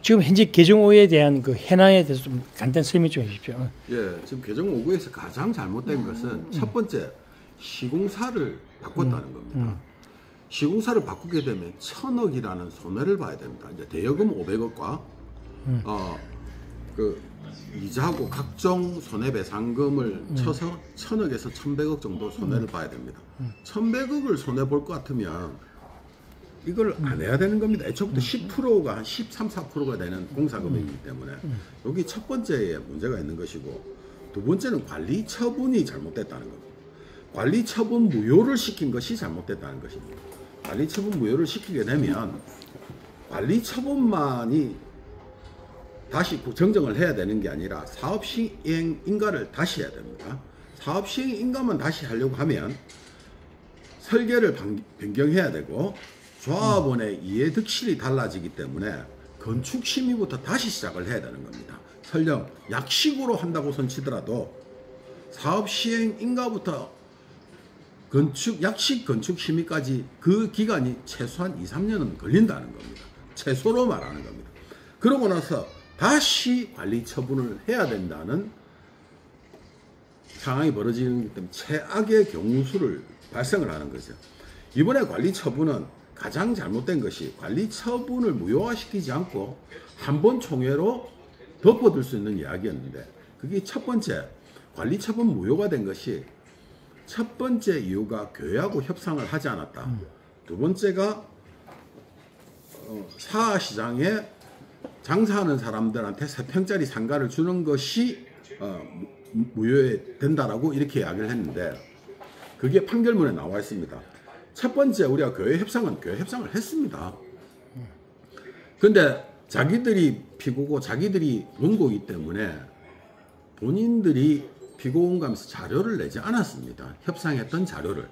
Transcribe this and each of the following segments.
지금 현재 개정 5에 대한 그 현안에 대해서 좀 간단히 설명 좀 해주십시오. 예, 지금 개정 5구에서 가장 잘못된 것은 첫 번째 시공사를 바꿨다는 겁니다. 시공사를 바꾸게 되면 1,000억이라는 손해를 봐야 됩니다. 이제 대여금 500억과 그 이자하고 각종 손해배상금을 쳐서 1,000억에서 1,100억 정도 손해를 봐야 됩니다. 1,100억을 손해 볼 것 같으면 이걸 안 해야 되는 겁니다. 애초부터 10%가 한 13, 14%가 되는 공사금액이기 때문에 여기 첫 번째에 문제가 있는 것이고, 두 번째는 관리 처분이 잘못됐다는 겁니다. 관리 처분 무효를 시킨 것이 잘못됐다는 것입니다. 관리 처분 무효를 시키게 되면 관리 처분만이 다시 정정을 해야 되는 게 아니라 사업 시행 인가를 다시 해야 됩니다. 사업 시행 인가만 다시 하려고 하면 설계를 변경해야 되고 조합원의 이해 득실이 달라지기 때문에 건축 심의부터 다시 시작을 해야 되는 겁니다. 설령 약식으로 한다고 손치더라도 사업 시행 인가부터 약식 건축 심의까지 그 기간이 최소한 2, 3년은 걸린다는 겁니다. 최소로 말하는 겁니다. 그러고 나서 다시 관리 처분을 해야 된다는 상황이 벌어지기 때문에 최악의 경우수를 발생을 하는 거죠. 이번에 관리 처분은 가장 잘못된 것이 관리 처분을 무효화시키지 않고 한 번 총회로 덮어둘 수 있는 이야기였는데, 그게 첫 번째 관리 처분 무효가 된 것이 첫 번째 이유가 교회하고 협상을 하지 않았다. 두 번째가 사시장에 장사하는 사람들한테 3평짜리 상가를 주는 것이 무효된다라고 이렇게 이야기를 했는데, 그게 판결문에 나와 있습니다. 첫 번째 우리가 교회 협상을 했습니다. 근데 자기들이 피고고 자기들이 원고이기 때문에 본인들이 피고원감에서 자료를 내지 않았습니다. 협상했던 자료를.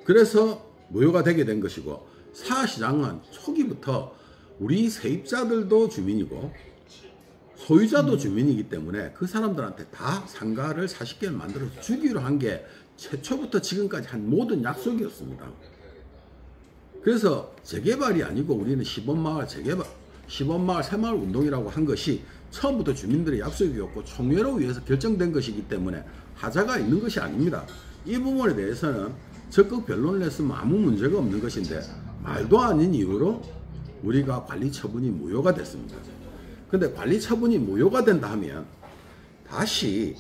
그래서 무효가 되게 된 것이고, 사시장은 초기부터 우리 세입자들도 주민이고 소유자도 주민이기 때문에 그 사람들한테 다 상가를 40개를 만들어서 주기로 한 게 최초부터 지금까지 한 모든 약속이었습니다. 그래서 재개발이 아니고 우리는 시범마을 재개발, 시범마을 새마을 운동이라고 한 것이 처음부터 주민들의 약속이었고 총회로 위해서 결정된 것이기 때문에 하자가 있는 것이 아닙니다. 이 부분에 대해서는 적극 변론을 했으면 아무 문제가 없는 것인데, 말도 아닌 이유로 우리가 관리 처분이 무효가 됐습니다. 근데 관리 처분이 무효가 된다 하면 다시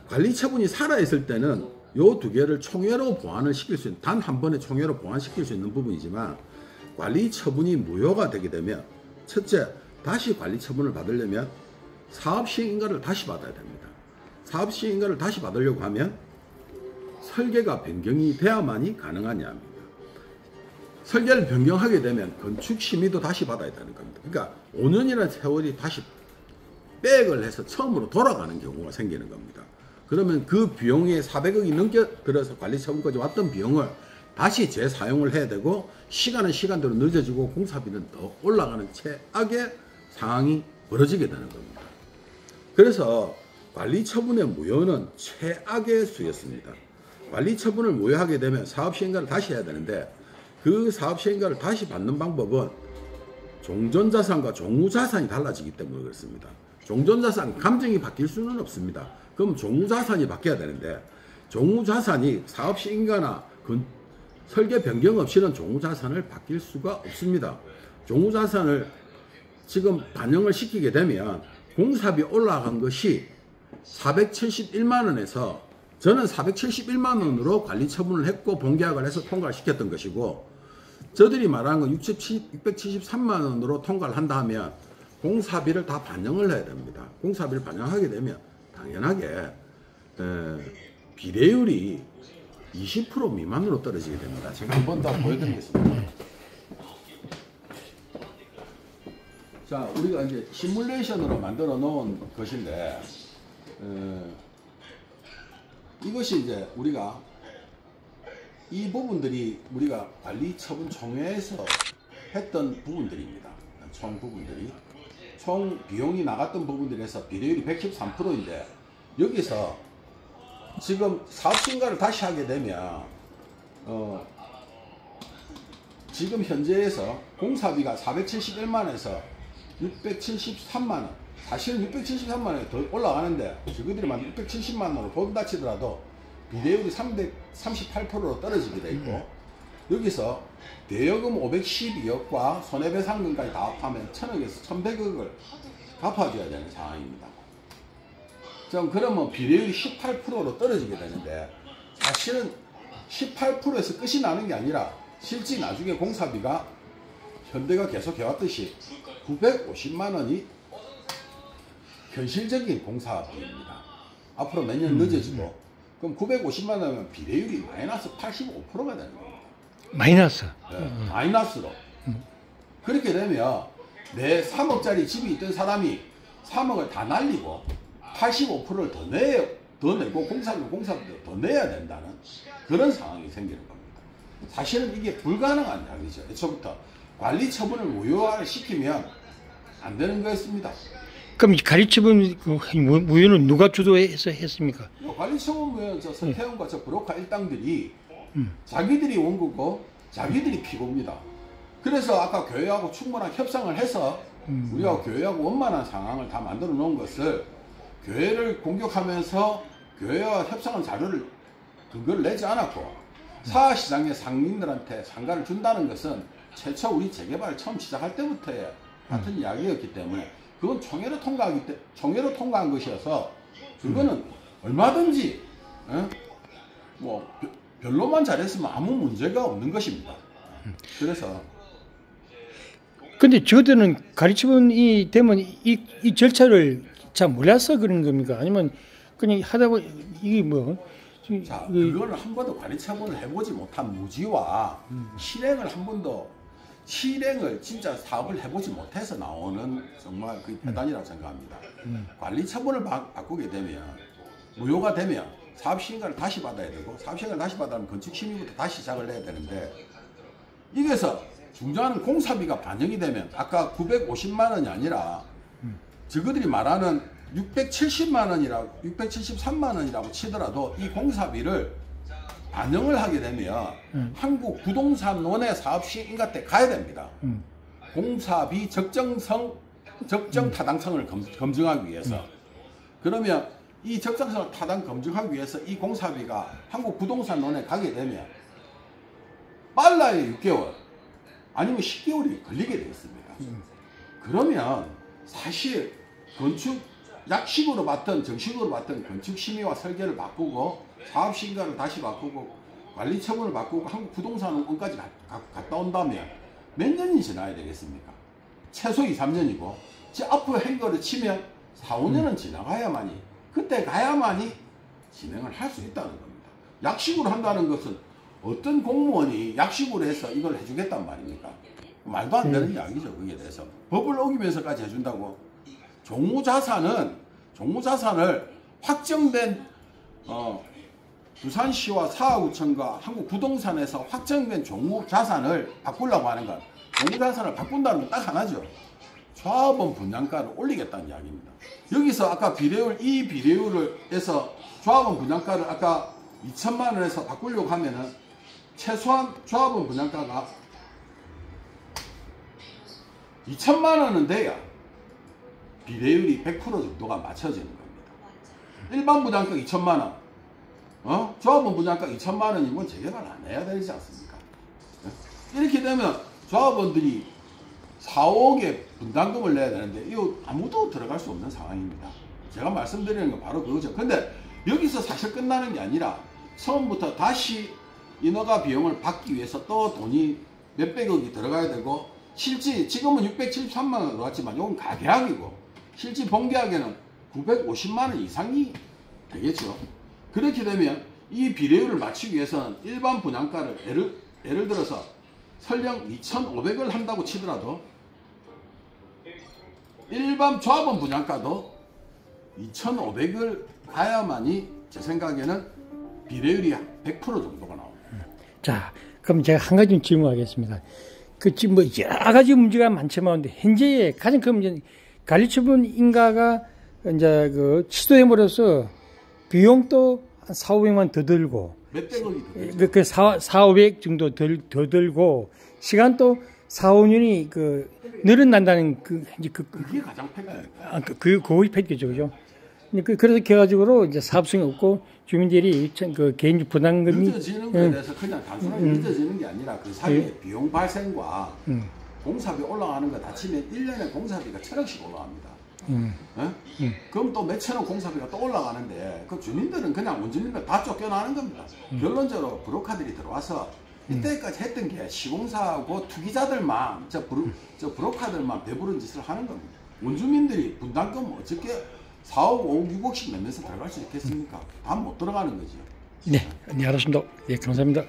관리 처분이 살아있을 때는 요 두 개를 총회로 보완을 시킬 수 있는, 단 한 번에 총회로 보완시킬 수 있는 부분이지만, 관리 처분이 무효가 되게 되면 첫째, 다시 관리 처분을 받으려면 사업 시행 인가를 다시 받아야 됩니다. 사업 시행 인가를 다시 받으려고 하면 설계가 변경이 돼야만이 가능한 합니다. 설계를 변경하게 되면 건축 심의도 다시 받아야 되는 겁니다. 그러니까 5년이라는 세월이 다시 백을 해서 처음으로 돌아가는 경우가 생기는 겁니다. 그러면 그 비용이 400억이 넘게 들어서 관리 처분까지 왔던 비용을 다시 재사용을 해야 되고, 시간은 시간대로 늦어지고 공사비는 더 올라가는 최악의 상황이 벌어지게 되는 겁니다. 그래서 관리 처분의 무효는 최악의 수였습니다. 관리 처분을 무효하게 되면 사업 시행가를 다시 해야 되는데, 그 사업 시행가를 다시 받는 방법은 종전자산과 종우자산이 달라지기 때문에 그렇습니다. 종전자산 감정이 바뀔 수는 없습니다. 그럼 종우자산이 바뀌어야 되는데, 종우자산이 사업 시행가나 설계 변경 없이는 종우자산을 바뀔 수가 없습니다. 종우자산을 지금 반영을 시키게 되면 공사비 올라간 것이 471만 원에서, 저는 471만 원으로 관리 처분을 했고 본계약을 해서 통과를 시켰던 것이고, 저들이 말하는 건 673만 원으로 통과를 한다 하면 공사비를 다 반영을 해야 됩니다. 공사비를 반영하게 되면 당연하게 비례율이 20% 미만으로 떨어지게 됩니다. 제가 한 번 더 보여드리겠습니다. 자, 우리가 이제 시뮬레이션으로 만들어 놓은 것인데, 이것이 이제 우리가 이 부분들이 우리가 관리 처분 총회에서 했던 부분들입니다. 총 비용이 나갔던 부분들에서 비례율이 113%인데, 여기서 지금 사업 시행가를 다시 하게 되면 지금 현재에서 공사비가 471만원에서 673만원, 사실은 673만원이 더 올라가는데 저희들이 만 670만원으로 본다 치더라도 비례율이 338%로 떨어지게 돼 있고, 여기서 대여금 512억과 손해배상금까지 다 합하면 1000억에서 1100억을 갚아줘야 되는 상황입니다. 그러면 비례율이 18%로 떨어지게 되는데, 사실은 18%에서 끝이 나는 게 아니라 실제 나중에 공사비가 현대가 계속 해왔듯이 950만원이 현실적인 공사비입니다. 앞으로 몇 년 늦어지고, 그럼 950만원이면 비례율이 마이너스 85%가 되는 겁니다. 마이너스? 네, 마이너스로. 그렇게 되면 내 3억짜리 집이 있던 사람이 3억을 다 날리고 85%를 더 내고 공사비도 더 내야 된다는 그런 상황이 생기는 겁니다. 사실은 이게 불가능한 이야기죠. 애초부터 관리 처분을 무효화시키면 안 되는 거였습니다. 그럼 관리처분 무효는 누가 주도해서 했습니까? 관리처분 무효는 저 서태웅과 저 브로커 일당들이 자기들이 원고고 자기들이 피고입니다. 그래서 아까 교회하고 충분한 협상을 해서 우리가 교회하고 원만한 상황을 다 만들어 놓은 것을 교회를 공격하면서 교회와 협상한 자료를 근거를 내지 않았고, 사시장의 상인들한테 상가를 준다는 것은 최초 우리 재개발 처음 시작할 때부터의 같은 이야기였기 때문에 그건 총회로 통과한 것이어서 그거는 얼마든지 뭐 별로만 잘했으면 아무 문제가 없는 것입니다. 그래서 근데 저들은 가르치분이 되면 이 절차를 잘 몰라서 그런 겁니까? 아니면 그냥 하다 보니 이게 뭐? 자, 그걸 한 번도 관리처분을 해보지 못한 무지와 실행을 진짜 사업을 해보지 못해서 나오는 정말 그 대단이라고 생각합니다. 관리처분을 바꾸게 되면 무효가 되면 사업시행가를 다시 받아야 되고, 사업시행가를 다시 받으면 건축심의부터 다시 시작을 해야 되는데, 이게서 중요한 공사비가 반영이 되면 아까 950만원이 아니라 저들이 말하는 673만원이라고 치더라도 이 공사비를 반영을 하게 되면 한국부동산원의 사업시행인가 때 가야 됩니다. 공사비 적정 타당성을 검증하기 위해서. 그러면 이 적정성을 타당 검증하기 위해서 이 공사비가 한국부동산원에 가게 되면 빨라야 6개월 아니면 10개월이 걸리게 되어 있습니다. 그러면 사실 약식으로 봤던 정식으로 봤던 건축심의와 설계를 바꾸고 사업시행가를 다시 바꾸고 관리처분을 바꾸고 한국부동산원까지 갔다 온다면 몇 년이 지나야 되겠습니까? 최소 2, 3년이고 앞으로 행거를 치면 4, 5년은 지나가야만이, 그때 가야만이 진행을 할 수 있다는 겁니다. 약식으로 한다는 것은 어떤 공무원이 약식으로 해서 이걸 해주겠단 말입니까? 말도 안 되는 이야기죠. 거기에 대해서 법을 어기면서까지 해준다고. 종무자산을 확정된 부산시와 사하구청과 한국부동산에서 확정된 종무자산을 바꾸려고 하는 것, 종무자산을 바꾼다는 건 딱 하나죠. 조합원 분양가를 올리겠다는 이야기입니다. 여기서 아까 이 비례율을 해서 조합원 분양가를 아까 2천만 원에서 바꾸려고 하면은 최소한 조합원 분양가가 2천만 원은 돼야 비례율이 100% 정도가 맞춰지는 겁니다. 일반 분양가 2천만 원, 조합원 분양가 2천만 원이면 재개발 안 해야 되지 않습니까? 이렇게 되면 조합원들이 4, 5억의 분담금을 내야 되는데 이거 아무도 들어갈 수 없는 상황입니다. 제가 말씀드리는 건 바로 그거죠. 근데 여기서 사실 끝나는 게 아니라 처음부터 다시 인허가 비용을 받기 위해서 또 돈이 몇백억이 들어가야 되고, 실제 지금은 673만 원 들어왔지만 이건 가계약이고 실제 본계약에는 950만 원 이상이 되겠죠. 그렇게 되면 이 비례율을 맞추기 위해서는 일반 분양가를 예를 들어서 설령 2,500을 한다고 치더라도 일반 조합원 분양가도 2,500을 가야만이 제 생각에는 비례율이 100% 정도가 나옵니다. 자, 그럼 제가 한 가지 질문하겠습니다. 지금 뭐 여러 가지 문제가 많지만 현재의 가장 큰 문제는 관리처분 인가가 이제 취소해버려서 비용도 한 4, 500만 더 들고 몇백억이 더 들죠. 4, 500 정도 더 들고 시간 또 4, 5년이 그 늘어난다는 그게 가장 팩트입니다. 거의 팩트죠, 그죠? 그래서 결과적으로 이제 사업성이 없고 주민들이 그 개인 부담금이 늦어지는 거에 대해서 그냥 단순하게 늦어지는 게 아니라 그 사이에 비용 발생과 공사비 올라가는 거 다 치면 1년에 공사비가 1,000원씩 올라갑니다. 그럼 또 몇천원 공사비가 또 올라가는데 그 주민들은 그냥 원주민들 다 쫓겨나는 겁니다. 결론적으로 브로커들이 들어와서 이때까지 했던 게 시공사하고 투기자들만 저 브로커들만 배부른 짓을 하는 겁니다. 원주민들이 분담금 어떻게 4억, 5억, 6억씩 내면서 들어갈 수 있겠습니까? 다 못 들어가는 거죠. 네, 알았습니다. 예, 감사합니다.